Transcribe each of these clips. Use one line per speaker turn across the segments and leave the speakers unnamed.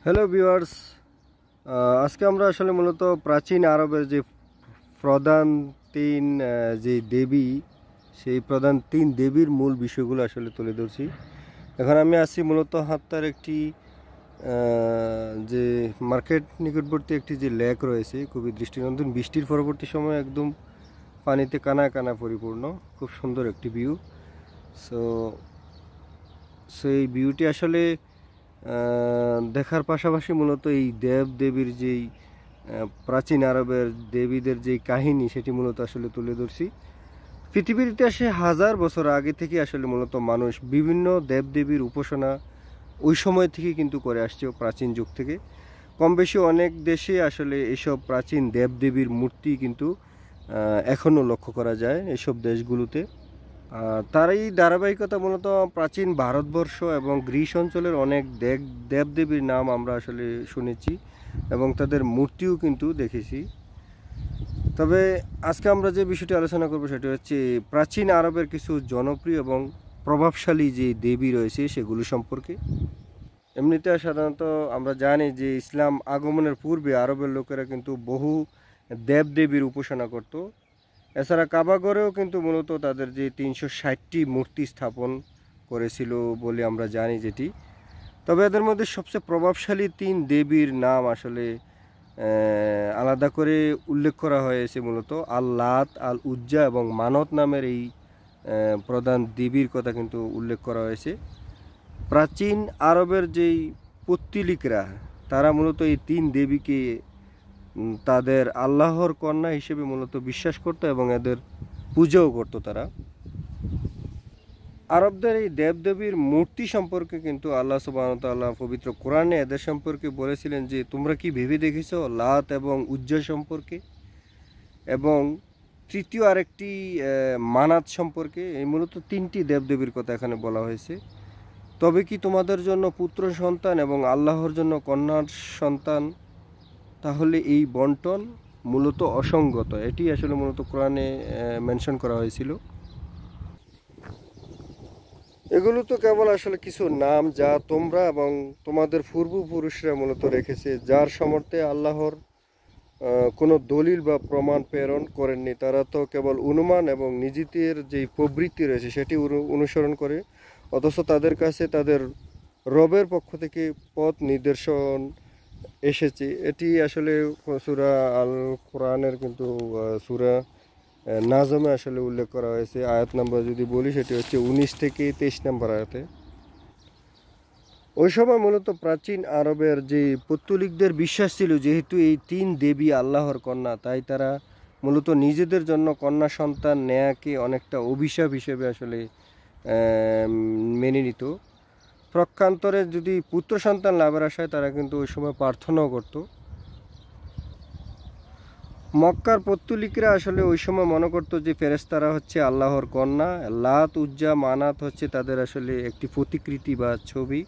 Hello viewers, আজকে আমরা আসলে মূলত প্রাচীন আরবের যে প্রধান তিন যে দেবী, সেই প্রধান তিন দেবীর মূল বিষয়গুলো আসলে তুলে ধরছি। এখন আমি আছি মূলত হাত্তার একটি যে মার্কেট নিকটবর্তী একটি যে লেক রয়েছে, খুবই দৃষ্টিনন্দন। বৃষ্টির পরবর্তী সময় একদম পানিতে কানা কানা পরিপূর্ণ, খুব সুন্দর একটি ভিউ। সো সেই ভিউটি আসলে দেখার পাশাপাশি মূলত এই দেব দেবীর যেই প্রাচীন আরবের দেবীদের যেই কাহিনী, সেটি মূলত আসলে তুলে ধরছি। পৃথিবীর ইতিহাসে হাজার বছর আগে থেকে আসলে মূলত মানুষ বিভিন্ন দেবদেবীর উপাসনা ওই সময় থেকে কিন্তু করে আসছে, প্রাচীন যুগ থেকে। কম বেশি অনেক দেশে আসলে এসব প্রাচীন দেবদেবীর মূর্তি কিন্তু এখনও লক্ষ্য করা যায় এসব দেশগুলোতে। তার এই ধারাবাহিকতা মূলত প্রাচীন ভারতবর্ষ এবং গ্রিস অঞ্চলের অনেক দেবদেবীর নাম আমরা আসলে শুনেছি এবং তাদের মূর্তিও কিন্তু দেখেছি। তবে আজকে আমরা যে বিষয়টি আলোচনা করব সেটি হচ্ছে প্রাচীন আরবের কিছু জনপ্রিয় এবং প্রভাবশালী যে দেবী রয়েছে সেগুলো সম্পর্কে। এমনিতে সাধারণত আমরা জানি যে ইসলাম আগমনের পূর্বে আরবের লোকেরা কিন্তু বহু দেবদেবীর উপাসনা করত। এছাড়া কাবাগরেও কিন্তু মূলত তাদের যে 360টি মূর্তি স্থাপন করেছিল বলে আমরা জানি যেটি। তবে এদের মধ্যে সবচেয়ে প্রভাবশালী তিন দেবীর নাম আসলে আলাদা করে উল্লেখ করা হয়েছে। মূলত আল লাত, আল উজ্জা এবং মানত নামের এই প্রধান দেবীর কথা কিন্তু উল্লেখ করা হয়েছে। প্রাচীন আরবের যেই পত্তলিকরা, তারা মূলত এই তিন দেবীকে তাদের আল্লাহর কন্যা হিসেবে মূলত বিশ্বাস করত এবং এদের পূজাও করত তারা। আরবদের এই দেবদেবীর মূর্তি সম্পর্কে কিন্তু আল্লাহ সুবহানাহু ওয়া তাআলা পবিত্র কোরআনে এদের সম্পর্কে বলেছিলেন যে তোমরা কি ভেবে দেখেছো লাত এবং উজ্জা সম্পর্কে, এবং তৃতীয় আরেকটি মানাত সম্পর্কে। এই মূলত তিনটি দেবদেবীর কথা এখানে বলা হয়েছে। তবে কি তোমাদের জন্য পুত্র সন্তান এবং আল্লাহর জন্য কন্যার সন্তান, তাহলে এই বন্টন মূলত অসঙ্গত। এটি আসলে মূলত কোরআনে মেনশন করা হয়েছিল। এগুলো তো কেবল আসলে কিছু নাম যা তোমরা এবং তোমাদের পূর্বপুরুষরা মূলত রেখেছে, যার সমর্থে আল্লাহর কোনো দলিল বা প্রমাণ প্রেরণ করেননি। তারা তো কেবল অনুমান এবং নিজেদের যেই প্রবৃত্তি রয়েছে সেটি অনুসরণ করে, অথচ তাদের কাছে তাদের রবের পক্ষ থেকে পথ নির্দেশন এসেছে। এটি আসলে সূরা আল কোরআনের কিন্তু সূরা নাজমে আসলে উল্লেখ করা হয়েছে। আয়াত নাম্বার যদি বলি সেটি হচ্ছে 19 থেকে 23 নম্বর আয়াতে। ওই সময় মূলত প্রাচীন আরবের যে পৌত্তলিকদের বিশ্বাস ছিল যেহেতু এই তিন দেবী আল্লাহর কন্যা, তাই তারা মূলত নিজেদের জন্য কন্যা সন্তান নেয়াকে অনেকটা অভিশাপ হিসেবে আসলে মেনে নিত। প্রক্ষান্তরে যদি পুত্র সন্তান লাভের আশায় তারা কিন্তু ওই সময় প্রার্থনাও করত। মক্কার পৌত্তলিকরা আসলে ওই সময় মনে করত যে ফেরেশতারা হচ্ছে আল্লাহর কন্যা, লাত উজ্জা মানাত হচ্ছে তাদের আসলে একটি প্রতিকৃতি বা ছবি।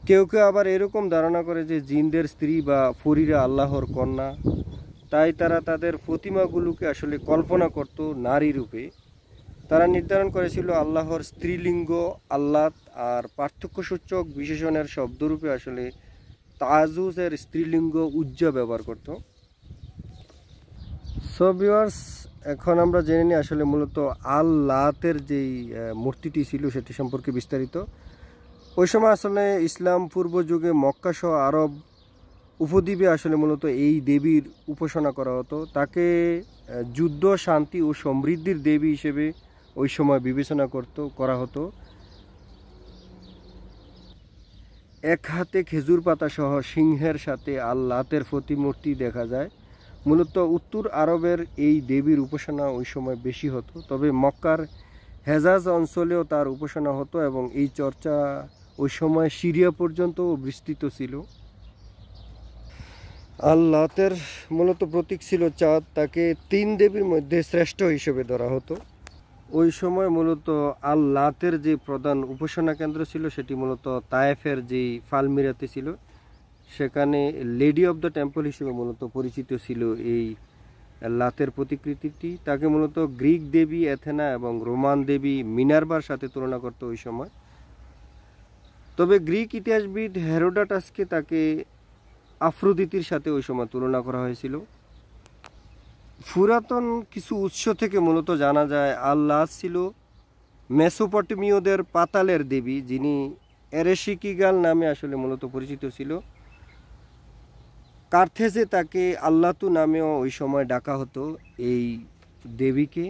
কেউ কেউ আবার এরকম ধারণা করে যে জিনদের স্ত্রী বা পরীরা আল্লাহর কন্যা, তাই তারা তাদের প্রতিমাগুলোকে আসলে কল্পনা করত নারী রূপে। তারা নির্ধারণ করেছিল আল্লাহর স্ত্রীলিঙ্গ আল্লাত, আর পার্থক্যসূচক বিশেষণের শব্দরূপে আসলে তাজুজের স্ত্রীলিঙ্গ উজ্জা ব্যবহার করত। সো ভিউয়ার্স, এখন আমরা জেনে নিই আসলে মূলত আল লাতের যেই মূর্তিটি ছিল সেটি সম্পর্কে বিস্তারিত। ওই সময় আসলে ইসলাম পূর্ব যুগে মক্কা সহ আরব উপদ্বীপে আসলে মূলত এই দেবীর উপাসনা করা হতো। তাকে যুদ্ধ, শান্তি ও সমৃদ্ধির দেবী হিসেবে ওই সময় বিবেচনা করা হতো। এক হাতে খেজুর পাতা সহ সিংহের সাথে আল লাতের প্রতিমূর্তি দেখা যায়। মূলত উত্তর আরবের এই দেবীর উপাসনা ওই সময় বেশি হতো, তবে মক্কার হেজাজ অঞ্চলেও তার উপাসনা হতো এবং এই চর্চা ওই সময় সিরিয়া পর্যন্ত বিস্তৃত ছিল। আল লাতের মূলত প্রতীক ছিল চাঁদ, তাকে তিন দেবীর মধ্যে শ্রেষ্ঠ হিসেবে ধরা হতো। ওই সময় মূলত আল লাতের যে প্রধান উপাসনা কেন্দ্র ছিল সেটি মূলত তায়েফের যেই ফালমিরাতে ছিল। সেখানে লেডি অব দ্য টেম্পল হিসেবে মূলত পরিচিত ছিল এই লাতের প্রতিকৃতিটি। তাকে মূলত গ্রিক দেবী অ্যাথেনা এবং রোমান দেবী মিনার্ভার সাথে তুলনা করত ওই সময়। তবে গ্রিক ইতিহাসবিদ হেরোডাটাসকে তাকে আফ্রোদিতির সাথে ওই সময় তুলনা করা হয়েছিল। পুরাতন কিছু উৎস থেকে মূলত জানা যায় আল্লাহ ছিল মেসোপটেমীয়দের পাতালের দেবী, যিনি এরেশিকিগাল নামে আসলে মূলত পরিচিত ছিল। কার্থেজে তাকে আল্লাতু নামেও ওই সময় ডাকা হতো এই দেবীকে।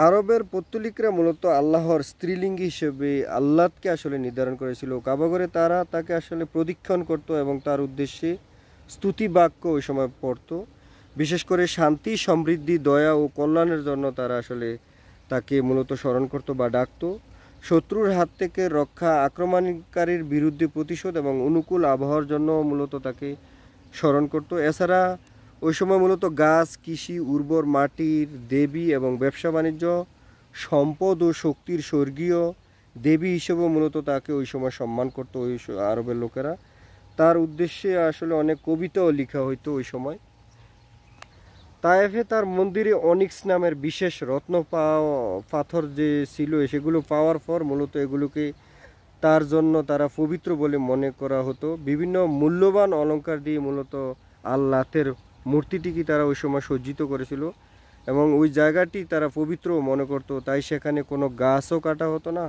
আরবের পৌত্তলিকরা মূলত আল্লাহর স্ত্রীলিঙ্গী হিসেবে আল্লাহকে আসলে নির্ধারণ করেছিল। কাবাগরে তারা তাকে আসলে প্রদক্ষিণ করত এবং তার উদ্দেশ্যে স্তুতি বাক্য ওই সময় পড়তো। বিশেষ করে শান্তি, সমৃদ্ধি, দয়া ও কল্যাণের জন্য তারা আসলে তাকে মূলত স্মরণ করতো বা ডাকতো। শত্রুর হাত থেকে রক্ষা, আক্রমণকারীর বিরুদ্ধে প্রতিশোধ এবং অনুকূল আবহাওয়ার জন্য মূলত তাকে স্মরণ করতো। এছাড়া ওই সময় মূলত গাছ, কৃষি, উর্বর মাটির দেবী এবং ব্যবসা বাণিজ্য, সম্পদ ও শক্তির স্বর্গীয় দেবী হিসেবেও মূলত তাকে ওই সময় সম্মান করতো ওই আরবের লোকেরা। তার উদ্দেশ্যে আসলে অনেক কবিতাও লেখা হইতো ওই সময়। তায়েফে তার মন্দিরে অনিক্স নামের বিশেষ রত্ন পাথর যে ছিল, সেগুলো পাওয়ার পর মূলত এগুলোকে তার জন্য তারা পবিত্র বলে মনে করা হতো। বিভিন্ন মূল্যবান অলংকার দিয়ে মূলত আল্লাতের মূর্তিটিকে তারা ওই সময় সজ্জিত করেছিল এবং ওই জায়গাটি তারা পবিত্র মনে করতো। তাই সেখানে কোনো গাছও কাটা হতো না,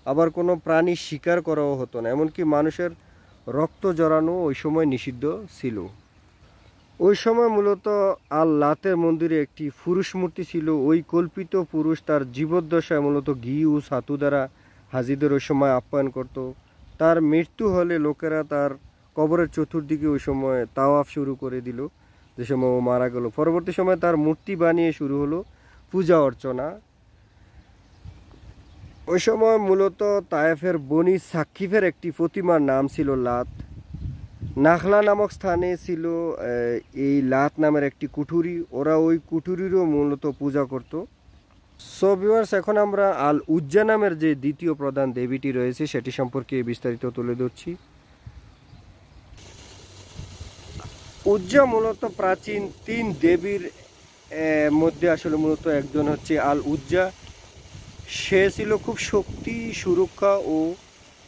আবার কোনো প্রাণী শিকার করাও হতো না, এমনকি মানুষের রক্ত জড়ানো ওই সময় নিষিদ্ধ ছিল। ওই সময় মূলত আল্লাতের মন্দিরে একটি পুরুষ মূর্তি ছিল। ওই কল্পিত পুরুষ তার জীবদ্দশায় মূলত ঘি ও ছাতু দ্বারা হাজিদের ওই সময় আপ্যায়ন করত। তার মৃত্যু হলে লোকেরা তার কবরের চতুর্দিকে ওই সময় তাওয়াফ শুরু করে দিল, যে সময় ও মারা গেল। পরবর্তী সময় তার মূর্তি বানিয়ে শুরু হলো পূজা অর্চনা। ওই সময় মূলত তায়েফের বনি সাকিফের একটি প্রতিমার নাম ছিল লাত। নাখলা নামক স্থানে ছিল এই লাত নামের একটি কুঠুরি। ওরা ওই কুঠুরিরও মূলত পূজা করত। সো ভিউয়ার্স, এখন আমরা আল উজ্জা নামের যে দ্বিতীয় প্রধান দেবীটি রয়েছে সেটি সম্পর্কে বিস্তারিত তুলে ধরছি। উজ্জা মূলত প্রাচীন তিন দেবীর মধ্যে আসলে মূলত একজন হচ্ছে আল উজ্জা। সে ছিল খুব শক্তি, সুরক্ষা ও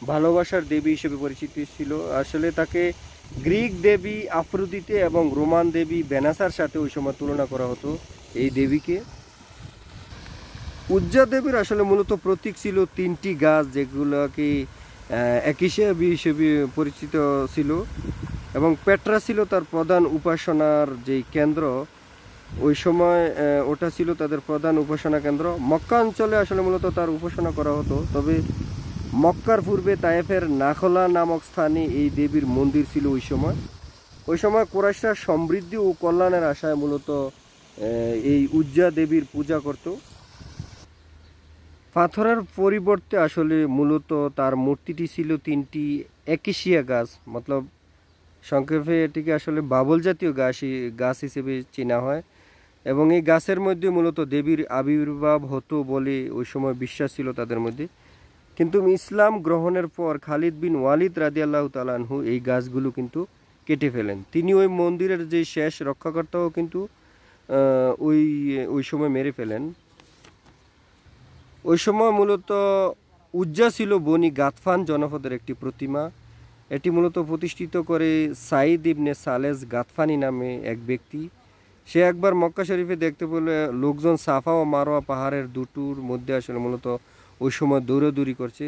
ভালোবাসার দেবী হিসেবে পরিচিত ছিল। আসলে তাকে গ্রিক দেবী আফ্রোদিতে এবং রোমান দেবী ভেনাসের সাথে ওই সময় তুলনা করা হতো এই দেবীকে। উজ্জা দেবীর আসলে মূলত প্রতীক ছিল তিনটি গাছ, যেগুলোকে একিশিয়া হিসেবে পরিচিত ছিল, এবং পেট্রা ছিল তার প্রধান উপাসনার যেই কেন্দ্র। ওই সময় ওটা ছিল তাদের প্রধান উপাসনা কেন্দ্র। মক্কা অঞ্চলে আসলে মূলত তার উপাসনা করা হতো। তবে মক্কার পূর্বে তায়েফের নাখলা নামক স্থানে এই দেবীর মন্দির ছিল ওই সময় কুরাইশরা সমৃদ্ধি ও কল্যাণের আশায় মূলত এই উজ্জা দেবীর পূজা করত। পাথরের পরিবর্তে আসলে মূলত তার মূর্তিটি ছিল তিনটি একিশিয়া গাছ, মতলব সংক্ষেপে এটিকে আসলে বাবল জাতীয় গাছ হিসেবে চেনা হয়, এবং এই গাছের মধ্যে মূলত দেবীর আবির্ভাব হতো বলে ওই সময় বিশ্বাস ছিল তাদের মধ্যে। কিন্তু ইসলাম গ্রহণের পর খালিদ বিন ওয়ালিদ রাদিয়াল্লাহু তাআলা আনহু এই গাছগুলো কিন্তু কেটে ফেলেন। তিনি ওই মন্দিরের যে শেষ রক্ষাকর্তাও কিন্তু ওই সময় মেরে ফেলেন। ওই সময় মূলত উজ্জা ছিল বনি গাতফান জনপদের একটি প্রতিমা। এটি মূলত প্রতিষ্ঠিত করে সাইদ ইবনে সালেস গাতফানি নামে এক ব্যক্তি। সে একবার মক্কা শরীফে দেখতে পেলে লোকজন সাফা ও মারোয়া পাহাড়ের দুটোর মধ্যে আসলে মূলত ওই সময় দৌড়াদৌড়ি করছে,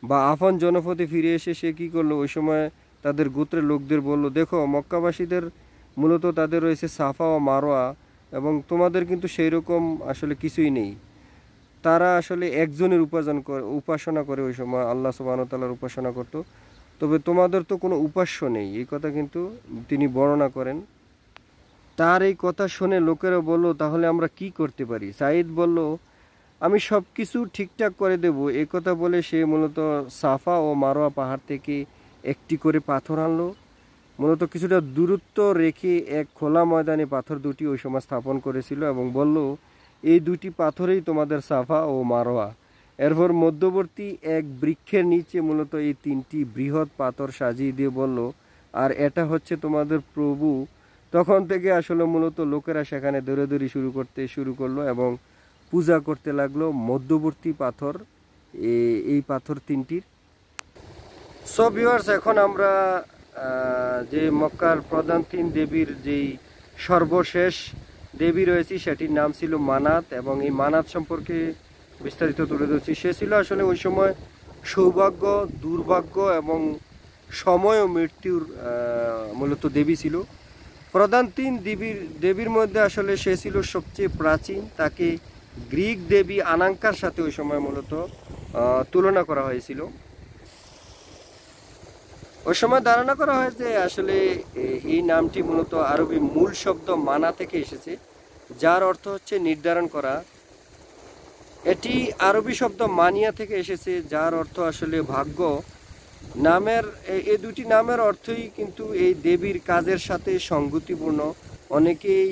বা আফান জনপদে ফিরে এসে সে কী করলো, ওই সময় তাদের গোত্রের লোকদের বলল, দেখো মক্কাবাসীদের মূলত তাদের রয়েছে সাফা ও মারোয়া, এবং তোমাদের কিন্তু সেই রকম আসলে কিছুই নেই। তারা আসলে একজনের উপাসনা করে ওই সময় আল্লাহ সুবহানাহু ওয়া তাআলার উপাসনা করত, তবে তোমাদের তো কোনো উপাস্য নেই। এই কথা কিন্তু তিনি বর্ণনা করেন। তার এই কথা শুনে লোকেরা বলল, তাহলে আমরা কি করতে পারি? সাঈদ বলল, আমি সব কিছু ঠিকঠাক করে দেব। এই কথা বলে সে মূলত সাফা ও মারোয়া পাহাড় থেকে একটি করে পাথর আনলো। মূলত কিছুটা দূরত্ব রেখে এক খোলা ময়দানে পাথর দুটি ওই সময় স্থাপন করেছিল এবং বলল, এই দুটি পাথরেই তোমাদের সাফা ও মারোয়া। এরপর মধ্যবর্তী এক বৃক্ষের নিচে মূলত এই তিনটি বৃহৎ পাথর সাজিয়ে দিয়ে বলল, আর এটা হচ্ছে তোমাদের প্রভু। তখন থেকে আসলে মূলত লোকেরা সেখানে দৌড়াদৌড়ি শুরু করলো এবং পূজা করতে লাগলো মধ্যবর্তী পাথর, এই পাথর তিনটির। সো ভিউয়ার্স, এখন আমরা যে মক্কার প্রধান তিন দেবীর যেই সর্বশেষ দেবী রয়েছে সেটির নাম ছিল মানাত, এবং এই মানাত সম্পর্কে বিস্তারিত তুলে ধরছি। সে ছিল আসলে ওই সময় সৌভাগ্য, দুর্ভাগ্য এবং সময় ও মৃত্যুর মূলত দেবী ছিল। প্রধান তিন দেবীর মধ্যে আসলে সে ছিল সবচেয়ে প্রাচীন। তাকে গ্রিক দেবী আনাঙ্কার সাথে ওই সময় মূলত তুলনা করা হয়েছিল। ওই সময় ধারণা করা হয় যে আসলে এই নামটি মূলত আরবি মূল শব্দ মানা থেকে এসেছে, যার অর্থ হচ্ছে নির্ধারণ করা। এটি আরবি শব্দ মানিয়া থেকে এসেছে, যার অর্থ আসলে ভাগ্য। নামের এই দুটি নামের অর্থই কিন্তু এই দেবীর কাজের সাথে সঙ্গতিপূর্ণ। অনেকেই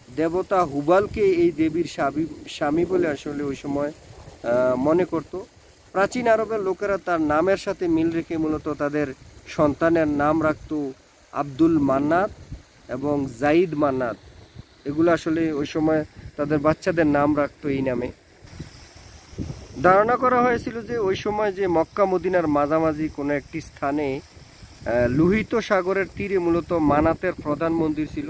দেবতা হুবালকে এই দেবীর স্বামী বলে আসলে ওই সময় মনে করত। প্রাচীন আরবের লোকেরা তার নামের সাথে মিল রেখে মূলত তাদের সন্তানের নাম রাখত আব্দুল মান্নাত এবং জাইদ মান্নাত। এগুলো আসলে ওই সময় তাদের বাচ্চাদের নাম রাখতো এই নামে। ধারণা করা হয়েছিল যে ওই সময় যে মক্কা মদিনার মাঝামাঝি কোনো একটি স্থানে লোহিত সাগরের তীরে মূলত মানাতের প্রধান মন্দির ছিল।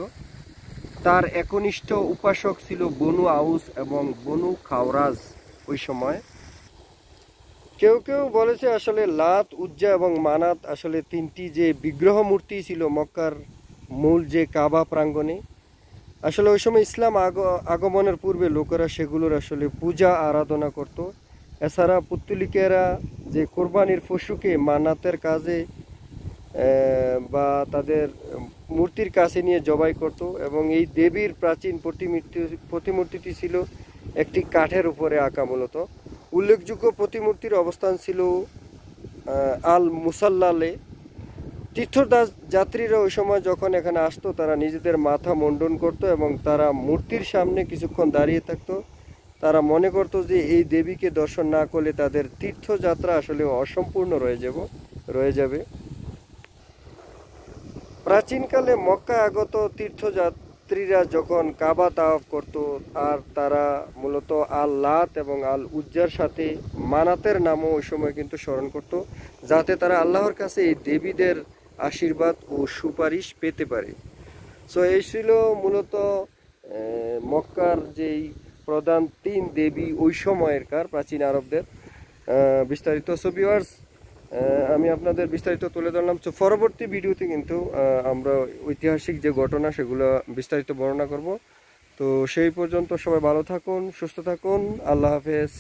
তার একনিষ্ঠ উপাসক ছিল বনু আউস এবং বনু খাওরাজ। ওই সময় কেউ কেউ বলেছে আসলে লাত, উজ্জা এবং মানাত আসলে তিনটি যে বিগ্রহ মূর্তি ছিল মক্কার মূল যে কাবা প্রাঙ্গণে। আসলে ওই সময় ইসলাম আগমনের পূর্বে লোকেরা সেগুলোর আসলে পূজা আরাধনা করত। এছাড়া পুত্তলিকেরা যে কোরবানির পশুকে মানাতের কাজে বা তাদের মূর্তির কাছে নিয়ে জবাই করত, এবং এই দেবীর প্রাচীন প্রতিমূর্তিটি ছিল একটি কাঠের উপরে আঁকা মূলত। উল্লেখযোগ্য প্রতিমূর্তির অবস্থান ছিল আল মুসাল্লালে। তীর্থযাত্রীরা ওই সময় যখন এখানে আসতো তারা নিজেদের মাথা মুন্ডন করত এবং তারা মূর্তির সামনে কিছুক্ষণ দাঁড়িয়ে থাকতো। তারা মনে করত যে এই দেবীকে দর্শন না করলে তাদের তীর্থযাত্রা আসলে অসম্পূর্ণ রয়ে যাবে। প্রাচীনকালে মক্কায় আগত তীর্থযাত্রীরা যখন কাবা তাওয়াফ করত, আর তারা মূলত আল লাত এবং আল উজ্জার সাথে মানাতের নামও ওই সময় কিন্তু স্মরণ করত, যাতে তারা আল্লাহর কাছে এই দেবীদের আশীর্বাদ ও সুপারিশ পেতে পারে। সো এই ছিল মূলত মক্কার যেই প্রধান তিন দেবী ওই সময়কার প্রাচীন আরবদের বিস্তারিত। সো ভিউয়ার্স, আমি আপনাদের বিস্তারিত তুলে ধরলাম। তো পরবর্তী ভিডিওতে কিন্তু আমরা ঐতিহাসিক যে ঘটনা সেগুলো বিস্তারিত বর্ণনা করব। তো সেই পর্যন্ত সবাই ভালো থাকুন, সুস্থ থাকুন। আল্লাহ হাফেজ।